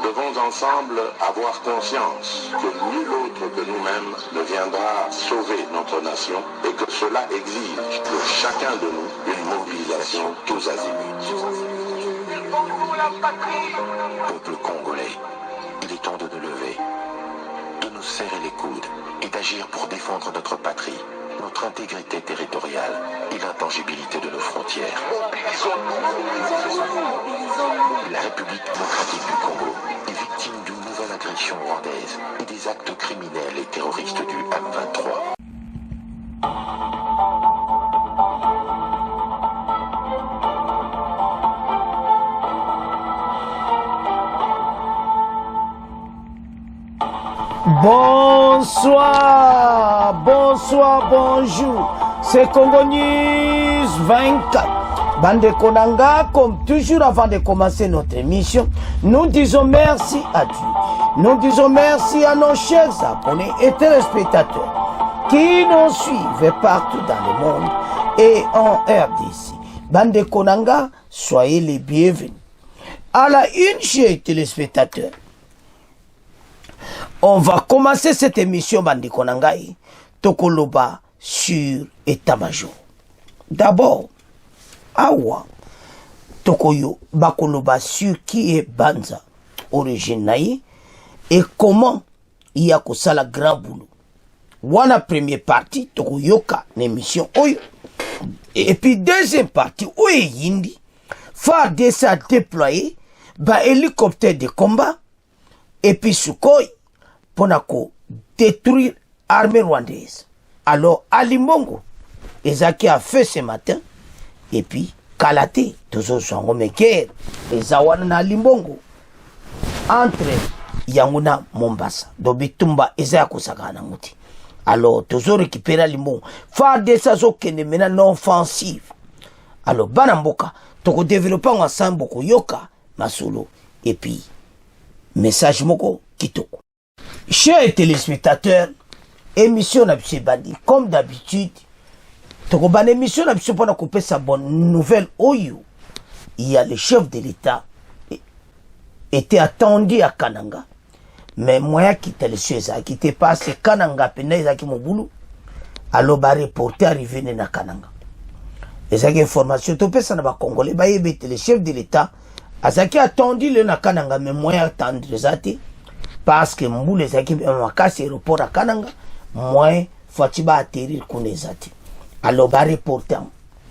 devons ensemble avoir conscience que nul autre que nous-mêmes ne viendra sauver notre nation et que cela exige de chacun de nous une mobilisation tous azimuts. Peuple congolais, il est temps de nous lever, de nous serrer les coudes et d'agir pour défendre notre patrie, notre intégrité territoriale et l'intangibilité de nos frontières. La République démocratique du Congo est victime d'une nouvelle agression rwandaise et des actes criminels et terroristes du M23. Bonsoir, bonsoir, bonjour. C'est Congo News 24. Bande Konanga, comme toujours avant de commencer notre émission, nous disons merci à Dieu. Nous disons merci à nos chers abonnés et téléspectateurs qui nous suivent partout dans le monde et en RDC. Bande Konanga, soyez les bienvenus. À la une, chers téléspectateurs, on va commencer cette émission Bande Konangai Tokoloba sur état-major. D'abord, Awa Tokoyo Bakoloba sur qui est Banza origine naïe et comment il y a que ça la grand boulot. Wana première partie Tokoyoka l'émission Oyo. Et puis deuxième partie Oye Yindi Far ça déployé ba hélicoptère de combat et puis Sukhoi pour détruire l'armée rwandaise. Alors, Ali Mbongo, Ezaki a fait ce matin, et puis, Kalate, toujours son guerre, et Zawana na Ali Mbongo, entre Yanguna Mombasa, Dobitumba, Ezako Sagana Mouti. Alors, toujours récupérer Ali Mbongo. Faire des saisons qui ne mènent non offensive. Alors, Banamboka, toko développer ensemble beaucoup yoka, Masolo, et puis, message moko, Kitoko. Chers téléspectateurs, émission Nabissé Bandi, comme d'habitude, Tokoban émission Nabissé pour couper sa bonne nouvelle Oyo. Il y a le chef de l'État était attendu à Kananga, mais moi qui était le chef, qui était passé Kananga, Peneza qui mon boulot, alors bah reporter arrivé na Kananga. Les informations, tout ça n'a pas congolais, bah il le chef de l'État, Azaki attendu le na Kananga, mais moi attendre les parce que Mboule Zaki Makasi aéroport à Kananga, moi, Fatiba atterrir Kounezati. Alors, bah, reportant.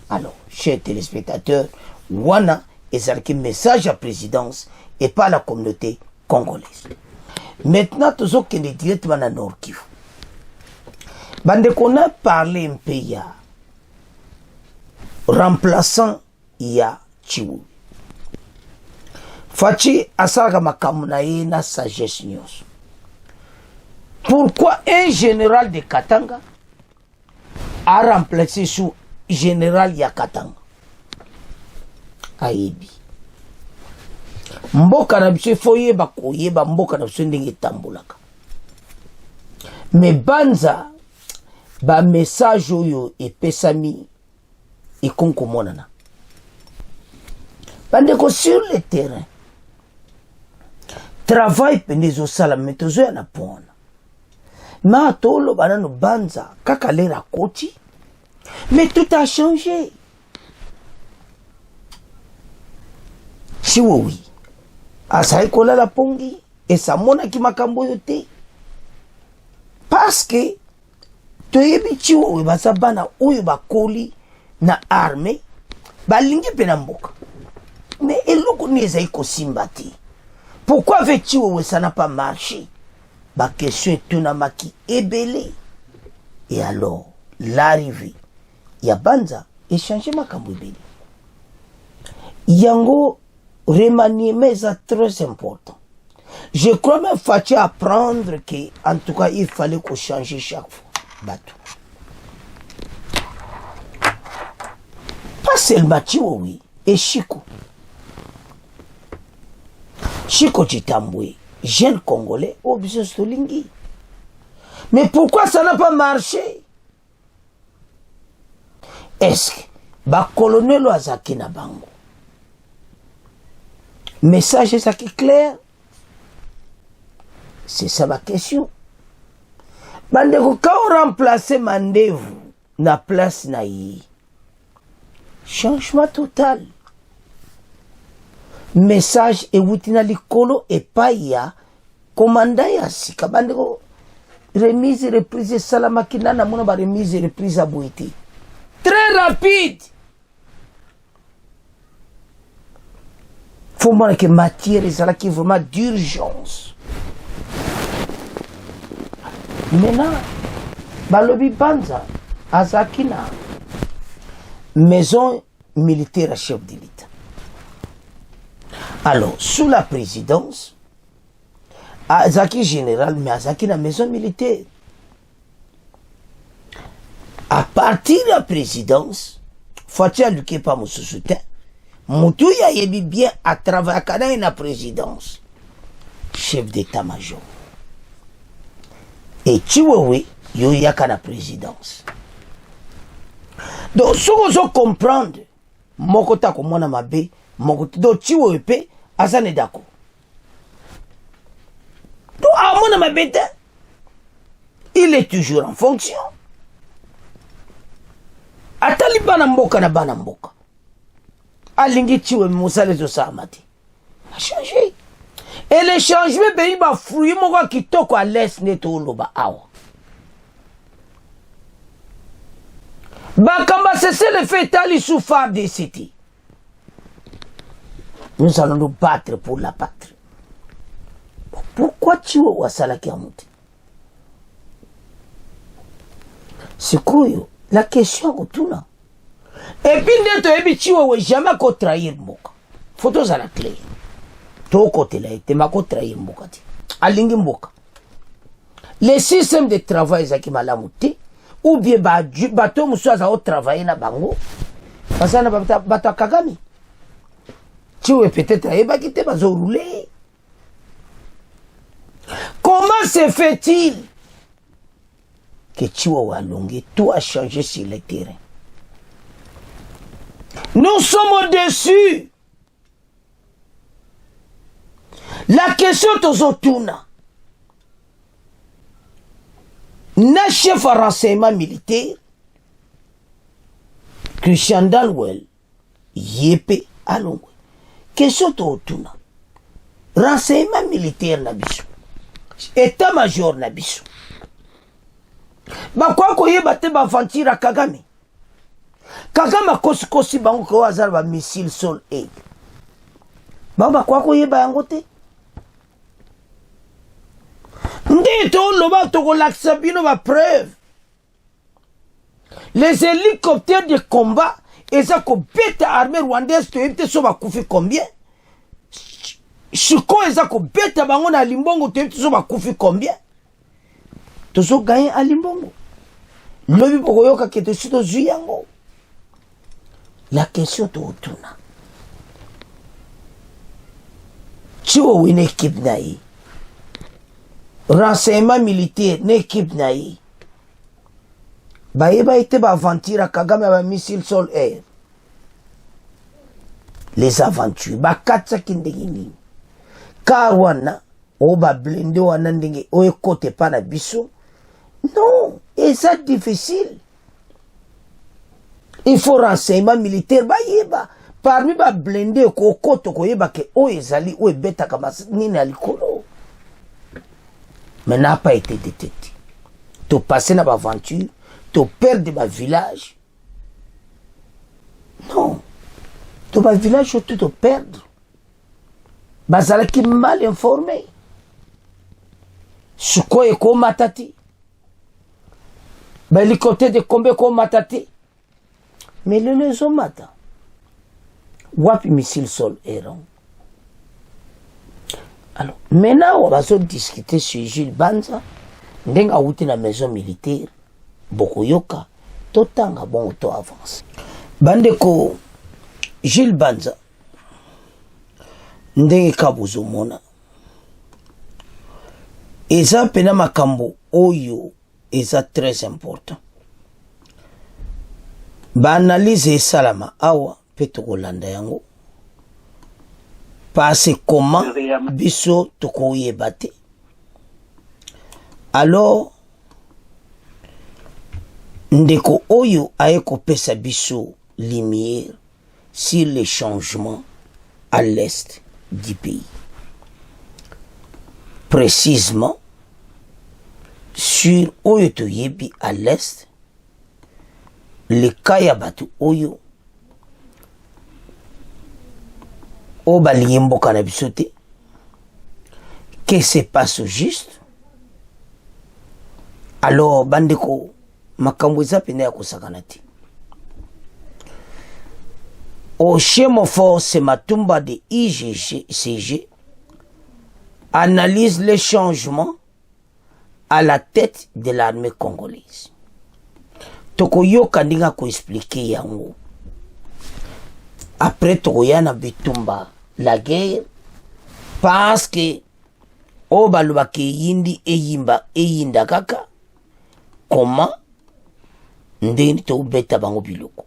Alors, chers téléspectateurs, Wana est un message à la présidence et pas à la communauté congolaise. Maintenant, tout ce qui est directement à Nord Kivu. Bande qu'on a parlé un peu, il y a remplaçant, il y a Chiwu. Fachi asaka makamunaye na sagesse nyos. Pourquoi un général de Katanga a remplacé sous général ya Katanga? Ayebi. Mboka na biso foye ba koyeba mboka na biso ndenge tambulaka. Mais banza ba message oyo epesami ekonkomonana. Bandeko sur le terrain. Travail pendant sala metozo ya na pona. Ma tolo banano banza kakalera koti. Mais tout a changé. Si oui. Asai kola la pongi et sa mona ki makambo yote. Parce que toyebi chiwo basa bana oyo bakoli na armée balingi pena mboka. Mais eloko neza iko simbati. Pourquoi veux-tu que ça n'a pas marché? Ma question est tout namaki ébélé. Et alors, l'arrivée, il y a Banza, et changer ma kambouibeli. Yango, remaniement est très important. Je crois même qu'il faut apprendre que, en tout cas, il fallait qu'on change chaque fois. Batou. Pas seulement oui, et Chico. Chico Chitamboué, jeune Congolais, objet Solingi. Mais pourquoi ça n'a pas marché? Est-ce que ba colonel Azaki na bango? Message est ça qui clair. C'est ça ma question. Bandeko, quand on remplace Mandevu na place na yi, changement total. Message e wutina likolo e paya commandant ya sika. Bandeko, remise reprise salamakina na mona ba remise reprise abouiti. Très rapide. Faut voir que matière est là qui est vraiment d'urgence. Maintenant, Balobi Banza, Azakina, maison militaire à chef de l'État. Alors, sous la présidence, Azaki général, mais Azaki la maison militaire. À partir de la présidence, faut-il lui pas mon soutien. Moutouya yebi bien à travailler à la présidence. Chef d'état-major. Et Chiwewe, yo yaka la présidence. Donc, si vous comprendre, mokota ko mona mabe, mokota do Chiwewe pe, azane dako. Donc, à mona mabe, il est toujours en fonction. Atali bana mboka na bana mboka. Alingi Chiwewe musale zo samati. A changé. Et le changement pays ba fruit moko kitoko à l'est neto loba awa. Bakamba c'est le fait tali sous phare des cités. Nous allons nous battre pour la patrie. Pourquoi Chiwewe wasala ki amuti? C'est quoi yo? La question que tout là. Et puis neto ebi Chiwewe jamais ko trahir mboka. Photos à la clé. To côté là était ma ko trahir mboka ti. Alingi mboka. Les systèmes de travail zaki malamuti ou bien bato musoza au travailler na bango. Pasana bato Kagame. Chiwewe peut-être eba kite bazo rouler. Comment se fait-il que Chiwewe alongi tout a changé sur le terrain? Nous sommes au-dessus. La question tozotuna. Na chef à renseignement militaire, Christian Dalwell, Yepe Alongwe. Question tozotuna. Renseignement militaire nabiso. État-major nabiso. Bakwa koyeba te ba aventure à Kagame. Kagame kosi bango ko azar ba missile sol aid. Baba kwa koyeba yango te. Ndito loba to ko laksa bino ba preuve. Les hélicoptères de combat eza ko beta armée rwandaise to yebite so ba kufi combien? Shuko eza ko beta bango na limbongo to yebite so ba kufi combien? Tozo gagner à limbongo. Lobi poko yoka ke to sito zuyango. La question to otuna. Chiwewe une équipe naïe. Renseignement militaire, une équipe naïe. Baïba était ba aventure à Kagame à missile sol air. Les aventures, ba katsa kindegini. Car wana, o ba blende wana ndenge, o ekote pa na biso. Non, et ça difficile. Il faut renseignement militaire, baïba. Parmi ba blende ko koto ko yeba ke o ezali o ebeta kama nini alikolo. Mais n'a pas été détecté. Tu passes dans l'aventure, tu perds de ma village. Non. Tu vas village, tu te perdre. Bazala qui mal informé. Suko et ko matati. L'hélicoptère de combien ko matati. Mais le lezo mata. Wapi missile sol errant. Alors, maintenant, on va se discuter sur Jules Banza. Ndenga outi na maison militaire. Bokoyoka. Totanga bon auto avance. Bandeko, Jules Banza. Ndenge kabuzo mona. Eza pena makambo oyo. Eza très important. Ba analyse salama awa. Peto kolanda yango. Parce comment biso tokoye bate Alors, ndeko oyo aye kopesa biso lumière sur les changements à l'est du pays. Précisément, sur oyo toyebi à l'est, le cas ya bato oyo o balingi mboka na biso te, que se passe juste. Alors bandeko, makambo eza pene ya kosakana te. Au schéma force Matumba de IGCG analyse les changements à la tête de l'armée congolaise. Tokoyoka ndinga ko expliquer yango. Après tokoyana bitumba la guerre parce que o balubake yindi eyinda kaka comment ndeni to beta bango biloko.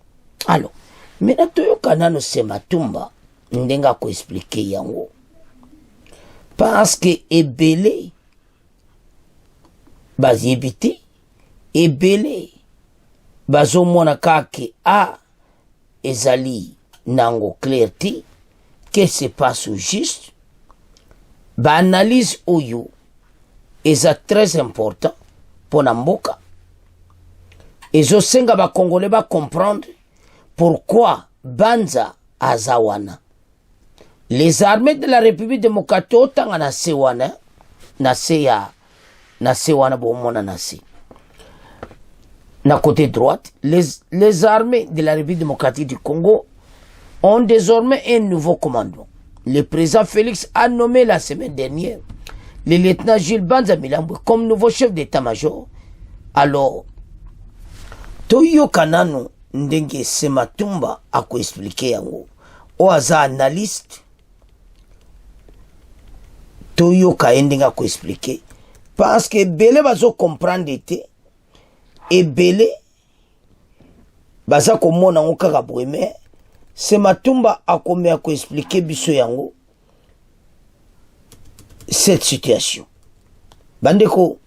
Alors maintenant toyoka nano se Matumba ndenga ko expliquer yango. Parce que ebele bazibiti ebele bazomona kake a ezali nango clarté que se passe juste ba analyse oyo eza très important pour mboka ezo senga ba congolais ba comprendre pourquoi banza azawana les armées de la République démocratique otanga na sewana na sewana bomona na se na côté droite les armées de la République démocratique du Congo ont désormais un nouveau commandant. Le président Félix a nommé la semaine dernière le lieutenant Jules Banza Milambwe comme nouveau chef d'état-major. Alors Toyo Kanano ndenge se Matumba a ko expliquer yango o aza analyste Toyo Kaendenga ko expliquer parce que belé bazo comprendre te et belé baza komona ngo kaka boeme se Matumba a komé ko expliquer biso yango cette situation. Bandeko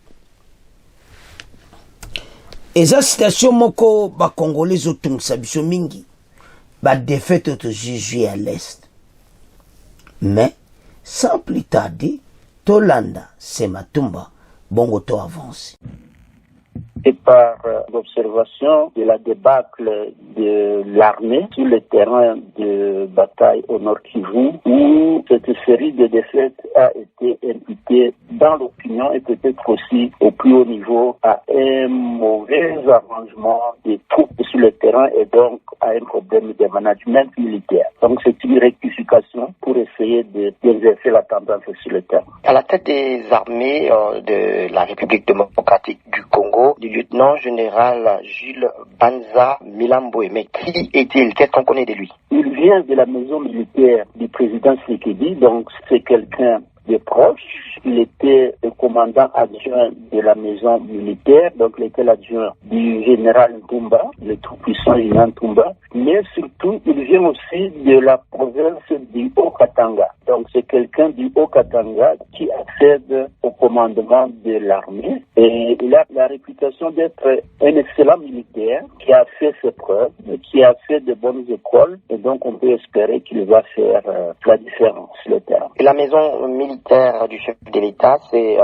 eza situation moko ba congolais otungisa biso mingi ba défaite autojugée à l'est. Mais sans plus tarder, Tolanda se Matumba bongo to avance. Et par l'observation de la débâcle de l'armée sur le terrain de bataille au Nord Kivu, où cette série de défaites a été imputée dans l'opinion et peut-être aussi au plus haut niveau à un mauvais arrangement des troupes sur le terrain et donc à un problème de management militaire. Donc c'est une rectification pour essayer d'exercer la tendance sur le terrain. À la tête des armées de la République démocratique du Congo, du lieutenant général Jules Banza Milambwe. Mais qui est-il? Qu'est-ce qu'on connaît de lui? Il vient de la maison militaire du président Tshisekedi, donc c'est quelqu'un de proche. Il était le commandant adjoint de la maison militaire, donc il était l'adjoint du général Ntumba, le tout-puissant général Ntumba, mais surtout il vient aussi de la province du Haut-Katanga. Donc c'est quelqu'un du Haut-Katanga qui accède au commandement de l'armée et il a la réputation d'être un excellent militaire qui a fait ses preuves, qui a fait de bonnes écoles et donc on peut espérer qu'il va faire la différence sur le terrain. Et la maison militaire du chef de l'État, c'est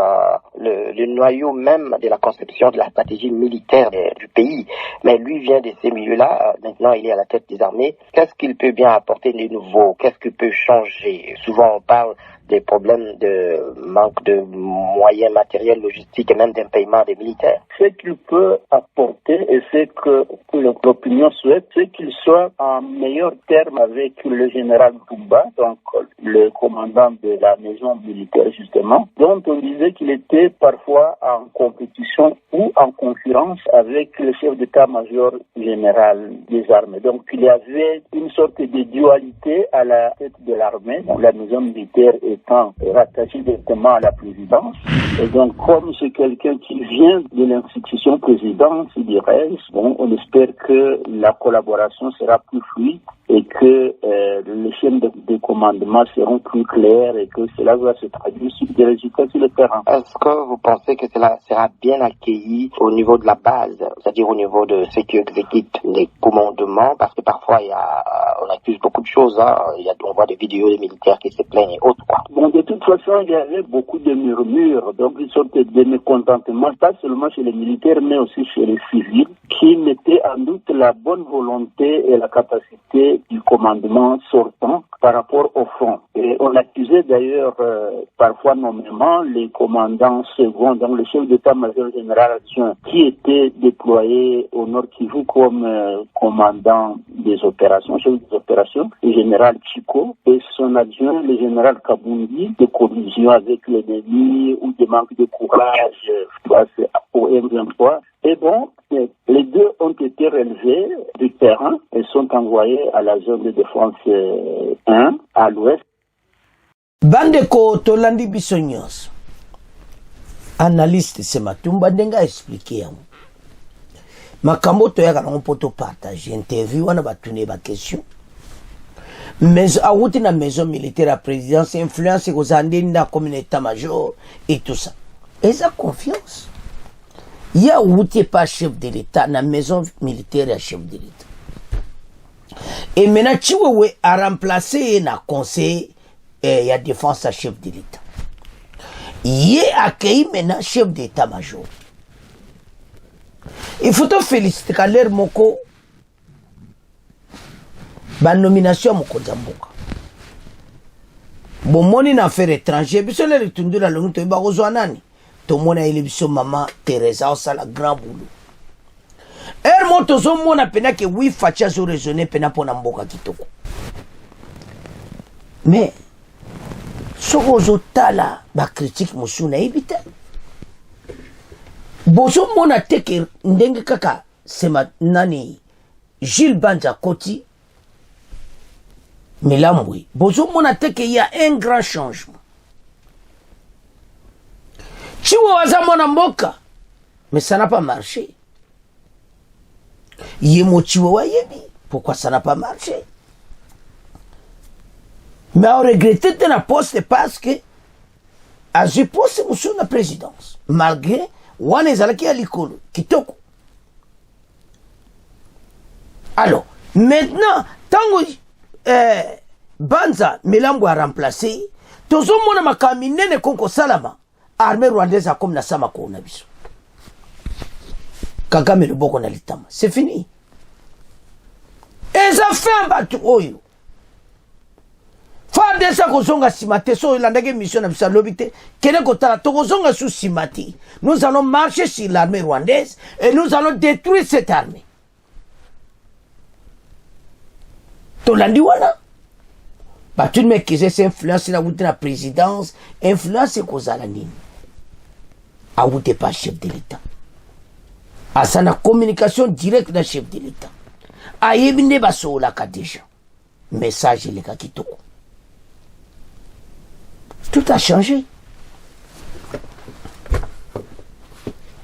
le noyau même de la conception de la stratégie militaire du pays. Mais lui vient de ces milieux-là, maintenant il est à la tête des armées. Qu'est-ce qu'il peut bien apporter de nouveau? Qu'est-ce qu'il peut changer? Souvent on parle des problèmes de manque de moyens matériels, logistiques et même d'un paiement des militaires. Ce qu'il peut apporter et ce que l'opinion souhaite, c'est qu'il soit en meilleur terme avec le général Ntumba, donc le commandant de la maison militaire justement, dont on disait qu'il était parfois en compétition ou en concurrence avec le chef d'état-major général des armées. Donc il y avait une sorte de dualité à la tête de l'armée, donc la maison militaire étant rattachée directement à la présidence. Et donc comme c'est quelqu'un qui vient de l'institution présidence, dirais-je, bon, on espère que la collaboration sera plus fluide et que les chaînes de commandement seront plus claires et que cela va se traduire sur des résultats sur le terrain. Est-ce que vous pensez que cela sera bien accueilli au niveau de la base, c'est-à-dire au niveau de ceux qui exécutent les commandements, parce que parfois on accuse beaucoup de choses, hein. On voit des vidéos des militaires qui se plaignent et autres, quoi. Bon, de toute façon, il y avait beaucoup de murmures, donc une sorte de mécontentement, pas seulement chez les militaires, mais aussi chez les civils, qui mettaient en doute la bonne volonté et la capacité du commandement sortant par rapport au front. Et on accusait d'ailleurs parfois nommément les commandants seconds, donc le chef d'état-major général adjoint, qui était déployé au Nord Kivu comme commandant des opérations, chef des opérations, le général Chico, et son adjoint, le général Kabundi, de collusion avec l'ennemi ou de manque de courage face au M23. Et bon, les deux ont été relevés du terrain et sont envoyés à la zone de défense 1 à l'ouest. Bandeko tolandi biso nyonso. Analyste se matumba ndenga expliquer yango. Makambo toyaka nango mpo topartage interview wana batune ba question. Mais awuti na maison militaire à présidence influence kozande nda comme état major et tout ça. Et ça confiance. Il y a outil pas chef de l'État na maison militaire à chef de l'État. Et maintenant Chiwewe a remplacé na conseil il y a défense à chef de l'État. Il est accueilli maintenant chef d'état-major. Il faut te féliciter car l'air moko ba nomination moko zamboka. Bon moni na affaire étranger biso le retundu la longue to ba kozwa nani. To mona ile biso maman Teresa au la grand boulot. Moto zo mona pena ke wi facha zo raisonner pena pona mboka kitoko. Mais soko zo tala ba critique musuna ibita. Bozo mona teke ndenge kaka sema nani Gilles Banja Koti Milambwe. Bozo mona teke il y a un grand changement. Chiwo waza mona mboka. Mais ça n'a pas marché. Yemo Chiwo wa yebi. Pourquoi ça n'a pas marché? Mais on regrettait de la poste parce que a je poste monsieur la présidence. Malgré wane zalaki ya likolo kitoko. Alors, maintenant, tango Banza Milambwe a remplacé, tozo mona makami nene konko salama. Armée rwandaise a comme na sama ko na biso. Kagame le boko na litama. C'est fini. Et ça fait batu oyo. Fa desa ko zonga simate so landage mission na bisa lobité. Kene ko tala to zonga sous simati. Nous allons marcher sur l'armée rwandaise et nous allons détruire cette armée. To landi wana. Batu me kize se influence na wuti na présidence, influence ko zala nini. A wuti pas chef de l'État. A sana communication directe na chef de l'État. A yebinde baso la ka déjà. Message le ka kitoko. Tout a changé.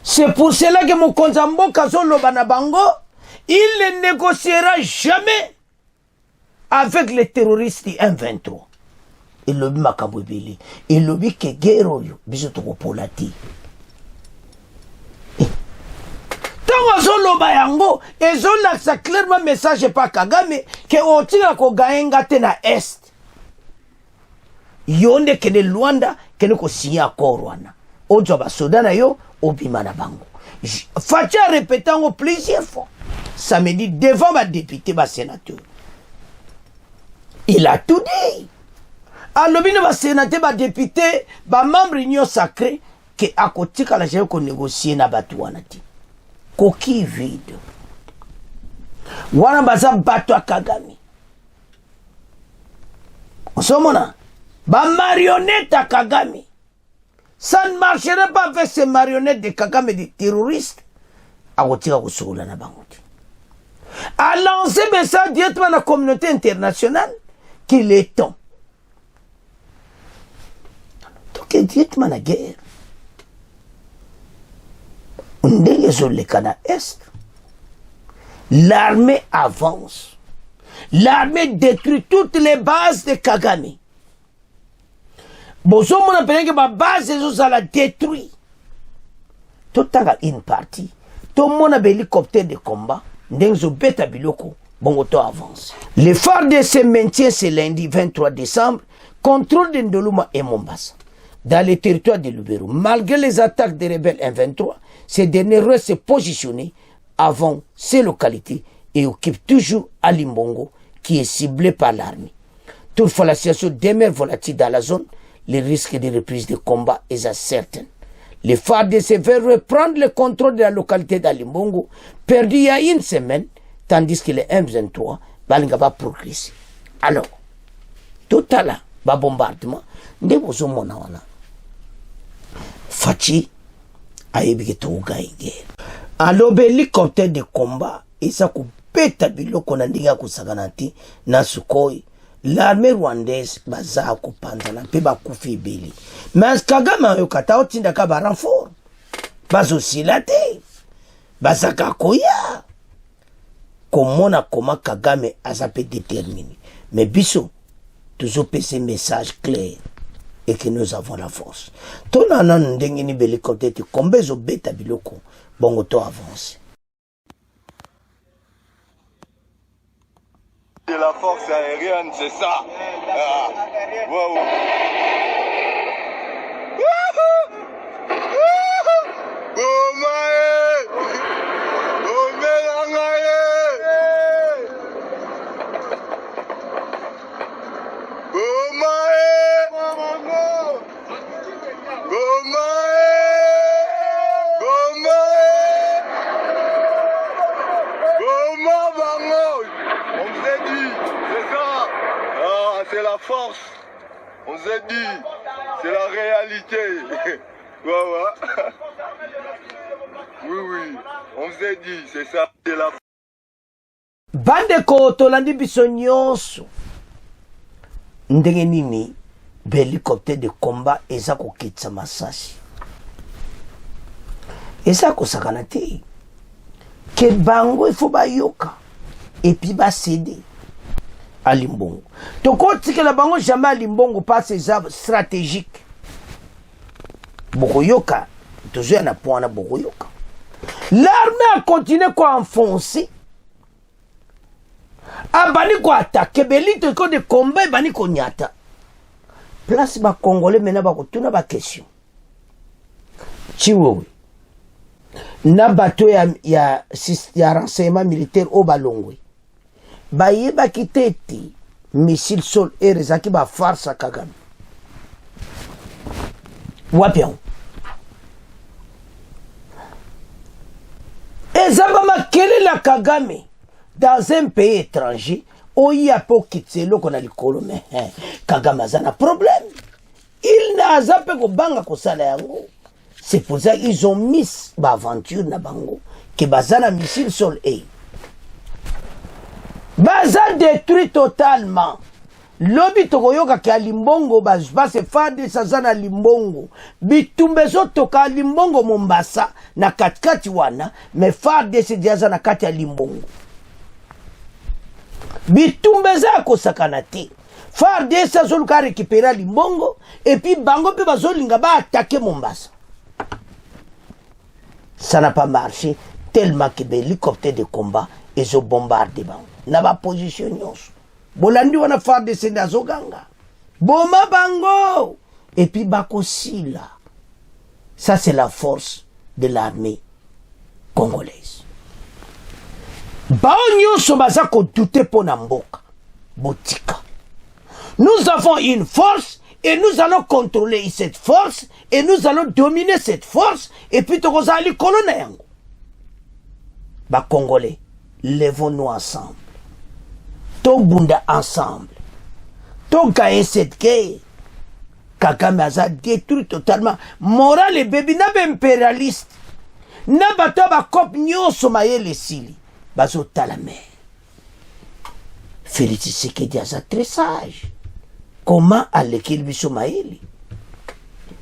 C'est pour cela que mon konzambo kazolo banabango, il ne négociera jamais avec les terroristes du M23. Il lobby makabwebele. Il lobby que guerre yo biso to polati. Tango zolo bayango, ezola sa clairement message pa Kagame que otinga ko gaenga te na est. Yonde kene Luanda kene ko signer accord wana. Ojo ba Sudana yo obima na bango. Facha répétant plusieurs fois. Ça me dit devant ma député ba sénateur. Il a tout dit. Alors, il va sénateur, va député, va membre union sacrée, que à côté, quand la gens qu'on négocie na batouanati. Coquille vide. Wana baza bato a Kagame. On se mona. Ba marionnette à Kagame. Ça ne marcherait pas avec ces marionnettes de Kagame des terroristes. À côté, à côté, na bangoti. A lancé message directement à la communauté internationale qu'il est temps. Donc, directement la guerre. L'armée avance. L'armée détruit toutes les bases de Kagame. Bozo mon appelle que ma base ça la détruit. Tout à une partie. Tout le monde a un hélicoptère de combat. N'enzo beta biloko. Bon, auto avance. Le FARDC maintient ce lundi 23 décembre contrôle de Ndoluma et Mombasa dans les territoires de Lubero. Malgré les attaques des rebelles M23, ces derniers restent positionnés avant ces localités et occupent toujours Alimbongo qui est ciblé par l'armée. Toutefois, la situation demeure volatile dans la zone. Les risques de reprise de combat est certain. Les FARDC veulent reprendre le contrôle de la localité d'Alimbongo, perdu il y a une semaine, tandis que les M23 va progresser. Alors, tout à l'heure, le bombardement, nous avons Fachi a été guerre. Alors, l'hélicoptère de combat, et ça coupe biloko qu'on a dit que Saganati, Nasukoi, l'armée rwandaise, baza kupanda pe bakufi beli. Mais Kagame yokata otinda ka ba renfort. Bazo silate. Bazaka koya. Comment Kagame a sapé déterminé. Mais biso, toujours ce message clair et que nous avons la force. Ton anan ndengeni belikopte ti kombezo beta biloko bongo to avance. De la force aérienne, c'est ça. Ah. Wow. C'est la force, on s'est dit, c'est la réalité. Ouais, ouais. Oui, on s'est dit, c'est ça, c'est la force. Bandeko tolandi biso nyonso ndenge nini hélicoptère de combat eza kokitisa masasi eza kosakana te ke bango il faut bayoka et puis basede à Limbongo. Donc que la bango jamais à Limbongo passe ses arbres stratégiques. Bokoyoka, toujours un point à Bokoyoka. L'armée a continué à enfoncer. A bani ko attaquer, belito ko de combat bani ko nyata. Place ba Congolais maintenant ba ko tuna ba question. Chiwewe. Na bato ya renseignement militaire au Balongwe. Bayeba kiteti missile sol air ezaki ba farce Kagame. Wapion. Ezaba makele la Kagame dans un pays étranger, oya po kitselo kona likolo mais Kagame azana problème. Il n'a pas ko banga ko sala yango. C'est pour ça qu'ils ont mis ba aventure na bango que bazana missile sol air. Baza détruit totalement. Lobi tokoyoka ki Limbongo base fade sazana Limbongo. Bitumbezo toka Limbongo Mombasa na katikati wana me fade se diaza na kati ya Limbongo. Bitumbeza ko sakanate. Fade sa zoluka récupérer Limbongo et puis bango pe bazolinga ba attaquer Mombasa. Ça n'a pas marché tellement que des hélicoptères de combat ils ont bombardé bango. Na ba position nyonso bolandi wana FARDC na zoganga boma bango et puis bakosila. Ça c'est la force de l'armée congolaise. Bao nyonso baza ko douter pona mboka botika. Nous avons une force et nous allons contrôler cette force et nous allons dominer cette force et puis tokozali kolona yango. Ba Congolais, levons-nous ensemble. Tobunda ensemble. Togaye cette guerre. Kagame a détruit totalement. Moral et baby n'a pas impérialiste. N'a pas de cop nyonso mayele sili. Bazo talame. Félix Tshisekedi a très sage. Comment alekil biso mayele?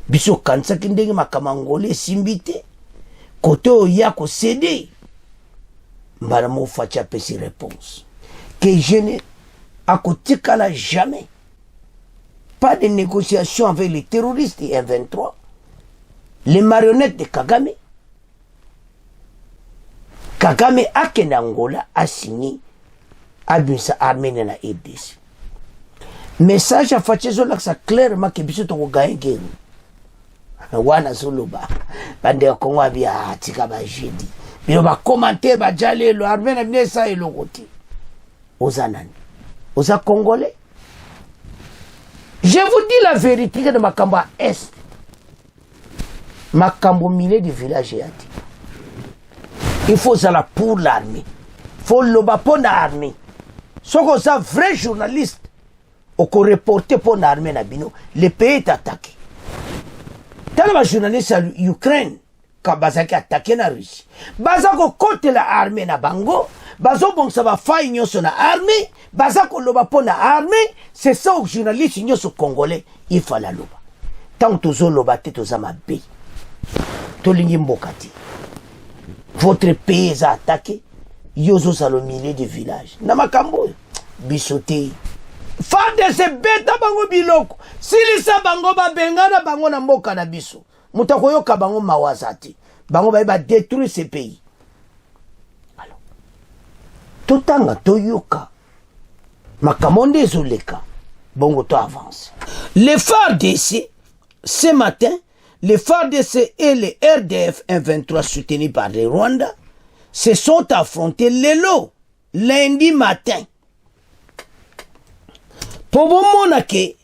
Biso kansa kindenge makamangole simbite. Kote oya ko cédé. Mbara mo facha pesi réponse. Que je ne akotikala jamais. Pas de négociation avec les terroristes et M23. Les marionnettes de Kagame. Kagame akenda Angola a signé abimisa armée na RDC. Message à Fachezo laksa clairement que biso to gagne guerre. Wana soloba bande ko ngwabi atika ba jeudi. Bino ba commenter ba jale lo armée na binesa et lokoti. Ozanani. Oza congolais. Je vous dis la vérité de Makamba Est. Makambo milliers de villages et ati. Il faut ça là pour l'armée. Il faut le bas pour l'armée. Ce qu'on a vrai journaliste, au qu'on reporter pour l'armée nabino, le pays est attaqué. Tant que journaliste à l'Ukraine, quand Bazaki attaqué la Russie, Bazako côté la armée na bango, Bazako bon ça va faire union sur la armée, Bazako le bas pour la armée, c'est ça au journaliste union sur congolais, il faut la loba. Tant que tu loba te tu zama bé. Votre pays est attaqué. Yozo salo milliers de villages. Namakambo bisote. Fande se beta bango biloko. Silisa bango ba bengana bango na mboka na biso. Mutakoyoka bango mawazati. Bango ba détruire ce pays. Alors. Totanga toyoka. Makamonde zoleka. Bongo to avance. Les FARDC ce matin. Les FARDC et les RDF 123 soutenus par le Rwanda se sont affrontés lundi matin. Pour bon monake,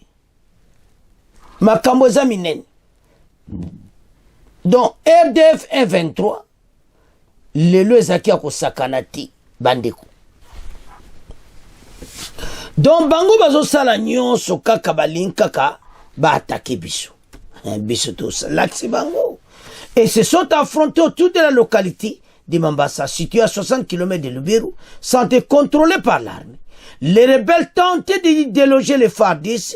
makambo zaminen. Donc RDF 123, lelo ezaki ako sakanati bandeko. Donc bango bazo sala nyonso kaka balinkaka ba attaquer biso. Et se sont affrontés autour de la localité de Mambasa, située à 60 km de Lubero, sont contrôlés par l'armée. Les rebelles tentaient de déloger les FARDC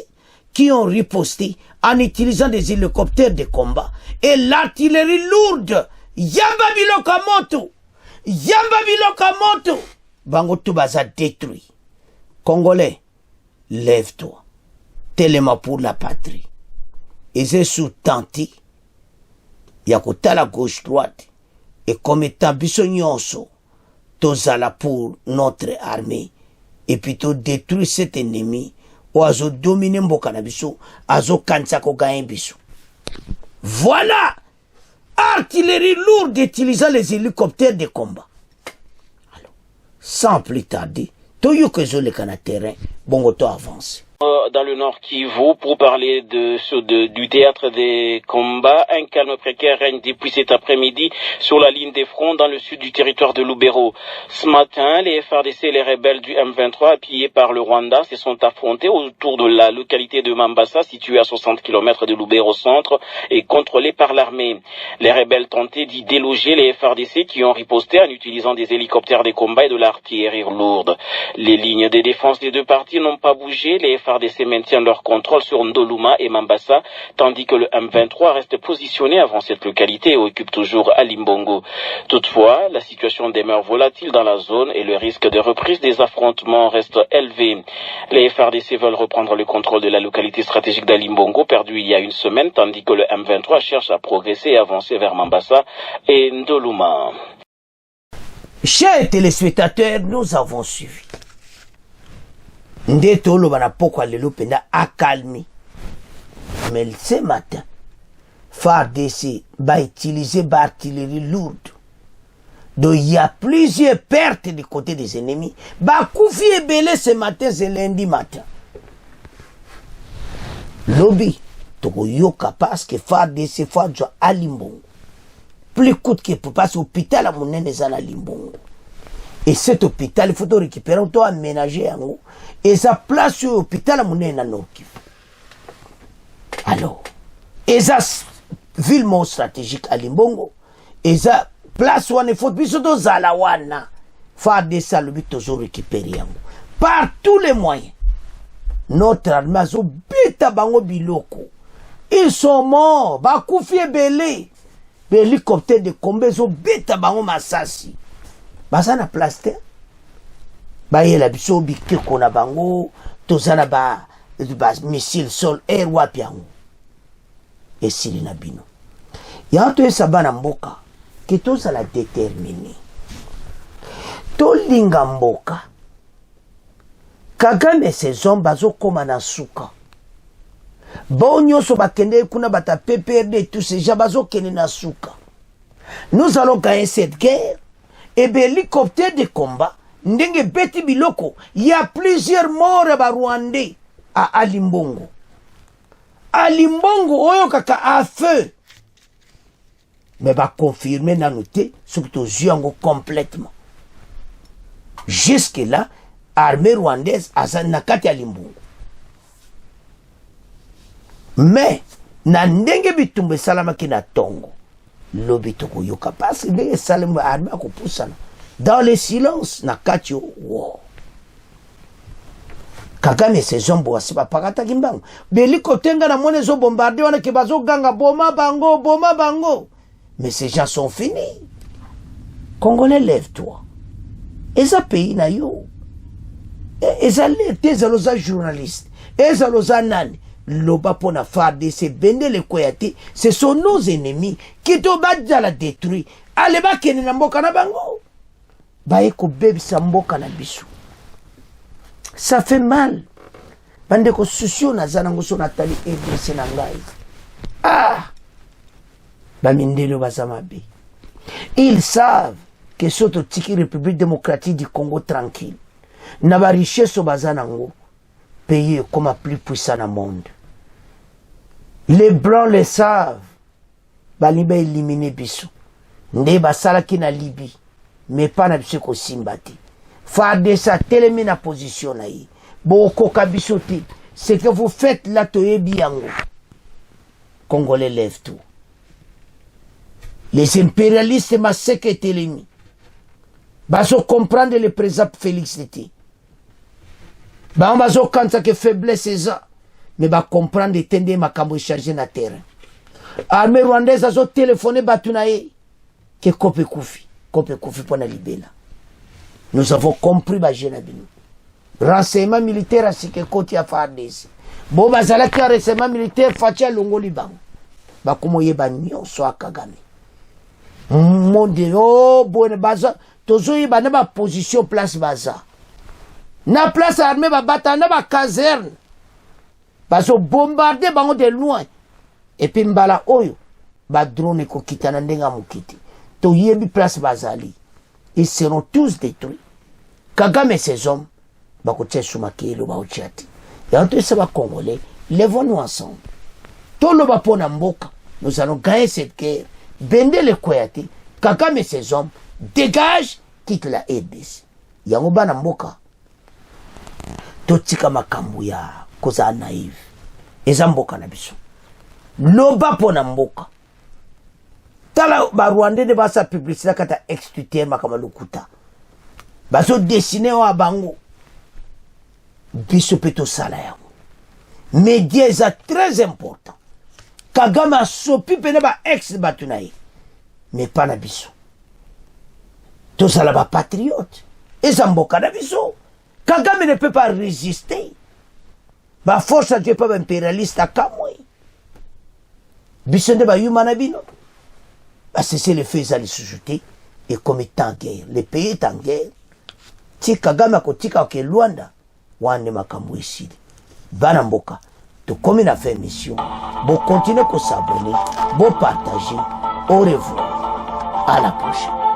qui ont riposté en utilisant des hélicoptères de combat et l'artillerie lourde. Yamba Bilokamoto! Yamba Bilokamoto! Bango Toubaza détruit. Congolais, lève-toi. Tellement pour la patrie. Et c'est sous-tenti, il y a côté la gauche-droite, et comme étant bisonyonso, tozala pour notre armée, et puis to détruire cet ennemi, ou azo dominer mboka na biso, azo kansako gagne biso. Voilà! Artillerie lourde utilisant les hélicoptères de combat. Alors, sans plus tarder, toyo que zo le kana terrain, bongo to avance. Dans le Nord Kivu pour parler du théâtre des combats. Un calme précaire règne depuis cet après-midi sur la ligne des fronts dans le sud du territoire de Lubero. Ce matin, les FARDC et les rebelles du M23 appuyés par le Rwanda se sont affrontés autour de la localité de Mambasa située à 60 km de Lubero centre et contrôlée par l'armée. Les rebelles tentaient d'y déloger les FARDC qui ont riposté en utilisant des hélicoptères de combat et de l'artillerie lourde. Les lignes de défense des deux parties n'ont pas bougé. Les FARDC maintiennent leur contrôle sur Ndoluma et Mambasa, tandis que le M23 reste positionné avant cette localité et occupe toujours Alimbongo. Toutefois, la situation demeure volatile dans la zone et le risque de reprise des affrontements reste élevé. Les FARDC veulent reprendre le contrôle de la localité stratégique d'Alimbongo, perdue il y a une semaine, tandis que le M23 cherche à progresser et avancer vers Mambasa et Ndoluma. Chers téléspectateurs, nous avons suivi. Ndeto lo bana pokwa lelo penda accalmé. Mais ce matin, FARDC va utiliser l'artillerie lourde. Donc il y a plusieurs pertes du côté des ennemis. Ba koufi ebele ce matin, c'est lundi matin. Lobby, toko yoka parce que FARDC faut Alimbongo. Plus coûte que pour passer au hôpital à mon zana Limbongo. Et cet hôpital, il faut tout récupérer, il faut aménager en haut. Et ça place sur l'hôpital à mon Nord-Kivu. Alors, et ça ville stratégique à Limbongo. Et ça place où il faut biso do Zalawana. Faire des salubis toujours récupérer en haut. Par tous les moyens. Notre armée a bita bango biloko. Ils sont morts. Bakoufi et belé. L'hélicoptère de combat, ils ont bita bango masasi. Basa na place terre. bayela biso bikeko na bango tozana ba missile sol air wapi yango esili na bino yango toyesa bana mboka ke tozala déterminé tolinga mboka Kagame ses hommes bazokoma na suka bo nyonso bakende kuna bata PPRD tous ces gens bazokende na suka. Nous allons gagner cette guerre et l'hélicoptère de combat ndenge beti biloko il y a plusieurs morts ba Rwandais à Alimbongo oyo kaka à feu mais va confirmer na noté surtout yango complètement jusque là armée rwandaise azana nakati Alimbongo mais na ndenge bitumbe salama kina tongo lobi tokoyoka parce que salama armée akopusana dans le silence na kati wo Kagame ses hommes boasi ba pakata kimbango beliko tenga na mone zo bombarder wana ke bazo ganga boma bango mais ces gens sont finis. Congolais, lève-toi. Et ça pays na yo et ça les aloza journalistes et ça aloza nani loba pona farde c'est bende le koyate ce sont nos ennemis qui to badja la détruit ale ba kene na mboka na bango ba eko bebisa mboka na biso. Ça fait mal. Bande ko susio na zana ngoso natali edresse na ngai. Ah! Ba mindelo bazamabe. Ils savent que soto tiki République démocratique du Congo tranquille. Na ba richesse bazana ngo. Pays comme le plus puissant au monde. Les blancs le savent. Ba liba éliminer biso. Nde basala ki na Libye. Mais pas na biso ko simbati. Farde sa télémine à position là. Boko kabisoti. Ce que vous faites là, toyebi yango. Congolais lève tout. Les impérialistes massacrent et télémi. Baso comprendre le président Félix Tété. Ba baso kanta que faiblesse c'est ça. Mais ba comprendre tende makambo charger na terrain. Armée rwandaise azo téléphoner batunaye que kope kufi pona libela. Nous avons compris ba jenabino. Renseignement militaire à ce que côté à FARDC. Bon bazala ki renseignement militaire fatia longoli bango. Ba komoye ba nyonso akagame. Monde oh bonne baza tozoyi ba na ba position place baza. Na place armée ba batana ba caserne. Bazo bombarder bango de loin. Et puis mbala oyo ba drone ko kitana ndenga mukiti. To yebi place bazali. Ils seront tous détruits. Kagame et ses hommes bakote sumakelo ba ochati. Ya tout ça va Congolais, lèvons-nous ensemble. Tout le bapona mboka, nous allons gagner cette guerre. Bende le koyate, Kagame et ses hommes dégage, quitte la RDC. Yango bana mboka. Totika makambu ya koza naïve. Eza mboka na biso. Loba pona mboka. Tala ba Rwandais de basa publicité kata extuter makama lukuta. Baso dessiner wa bango. Biso peto sala yango. Média est très important. Kagame a sopi pene ba ex batunaye. Mais pas na biso. To sala ba patriote. Eza mboka na biso. Kagame ne peut pas résister. Ba force à Dieu pas impérialiste à kamwe. Biso nde ba yuma bino. Bah c'est le fait à les sous-jeter et comme est en guerre. Le pays est en guerre. Si Kagame a tika ke Luanda, wane makambo ici. Bana mboka, to comme na fait mission, bon continuer à s'abonner, bon partager. Au revoir. À la prochaine.